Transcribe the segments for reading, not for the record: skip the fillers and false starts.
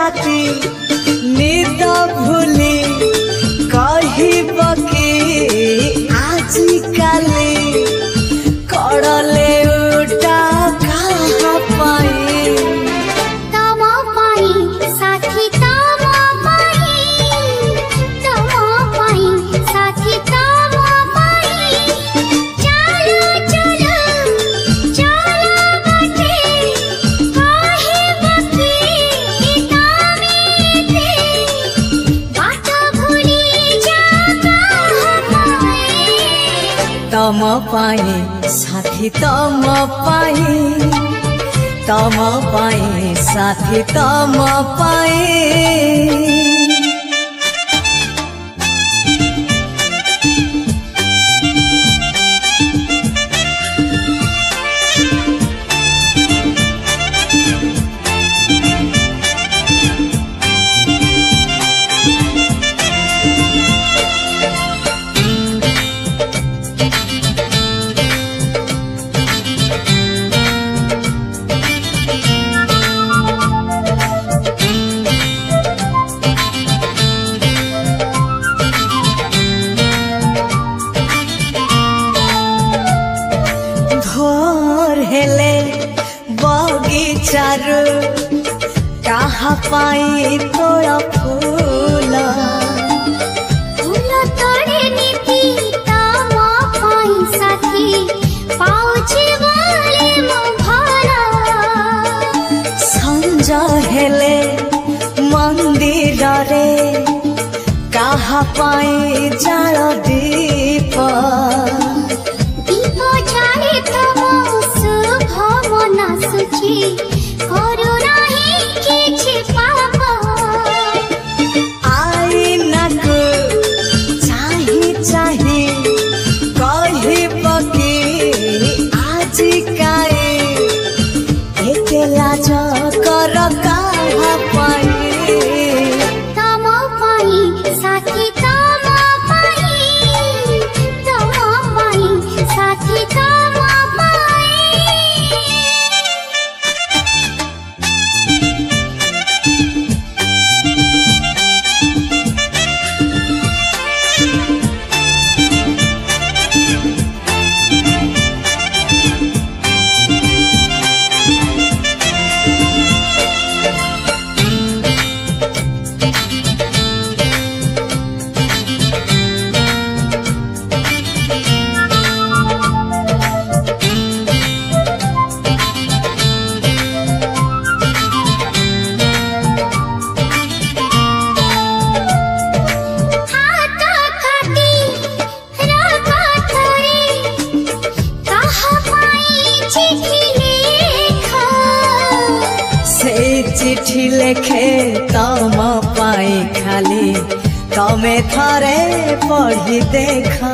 राति निद भूली कहब कि आजिकाली कड़ले उठा कहा पाई तम पाई साथी तम पाई साथी तम पाई चलो चलो चलो बटे कहब कि तमेते बाट भूली जा कहा पाई तम पाई साथी तम पाई साथी तम पाई भोर हेले बगीचारू कहा पाई तोड़ा फूल फूल तोड़े नीति तम पाई साथी पाउछे बोले मो भला संज हेले मंदिर रे कहा पाई जाल दीप दीप जाले तम शुभ मना सुची करू नहीं किछि पाप आईना को चाही चाही कहब कि आजिकाली एते लाज कर कहा पाई तम पाई साथी तम पाई साथी तम पाई हाथ काटी राखा थरे कहा पाई चिट्ठी लेखा से चिट्ठी लेखे तम पाई खाली तमे थरे पढ़ी देखा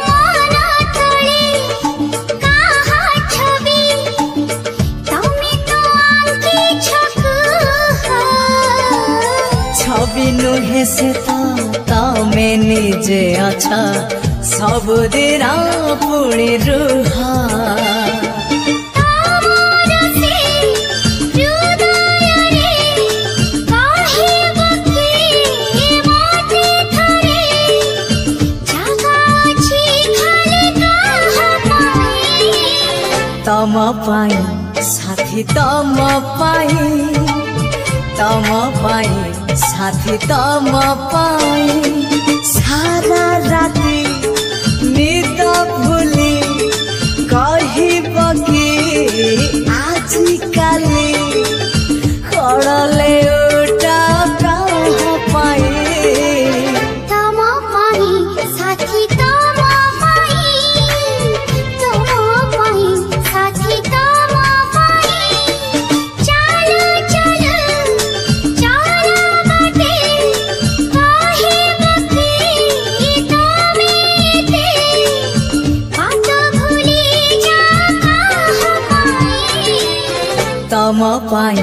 मन तले कहा छवि तमे तो आंकी छकु छवि नुहे से तो तमे निजे अच्छा सबुदिन पुणी रुहा तमर से हृदय रे कहब कि मते थरे जगा छी खाली कहा पाई तम पाई साथी तम पाई साथी तम पाई सारा राति निद भूली कहब कि आजिकाली कड़ले उठा कहा पाई तम पाई साथी तम साथी तम पाई चलो चलो चलो बटे कहब कि तमेते बाट भूली जा कहा पाई तम पाई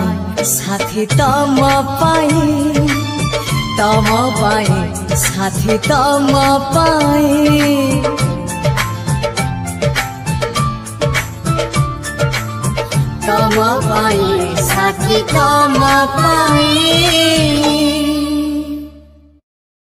साथी तम पाई साथी तम पाई तम पाई साथी साथी तम पाए